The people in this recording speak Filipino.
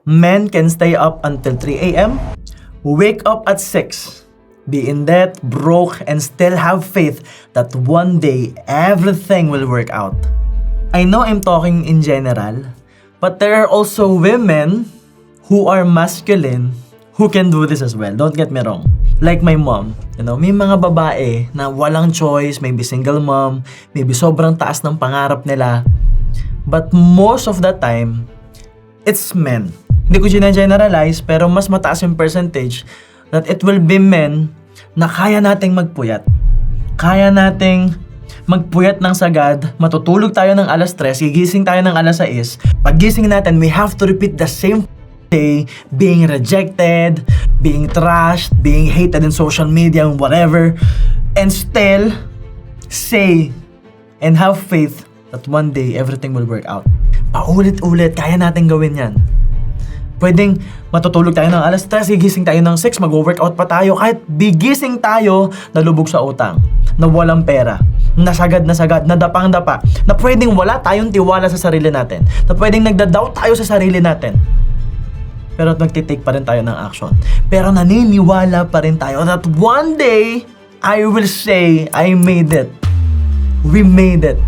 Men can stay up until 3 a.m., wake up at 6, be in debt, broke, and still have faith that one day everything will work out. I know I'm talking in general, but there are also women who are masculine who can do this as well. Don't get me wrong. Like my mom, may mga babae na walang choice, maybe single mom, maybe sobrang taas ng pangarap nila. But most of the time, it's men. Hindi ko generalize, pero mas mataas yung percentage that it will be men na kaya nating magpuyat. Kaya nating magpuyat ng sagad, matutulog tayo ng alas 3, gigising tayo ng alas 6. Paggising natin, we have to repeat the same day, being rejected, being trashed, being hated in social media and whatever, and still say and have faith that one day everything will work out. Paulit-ulit, kaya natin gawin yan. Pwedeng matutulog tayo ng alas 3, gigising tayo ng 6, mag-workout pa tayo, kahit bigising tayo, nalubog sa utang, na walang pera, nasagad, na dapang-dapa, na pwedeng wala tayong tiwala sa sarili natin, na pwedeng nagda-doubt tayo sa sarili natin. Pero nagtitake pa rin tayo ng action. Pero naniniwala pa rin tayo that one day, I will say, I made it. We made it.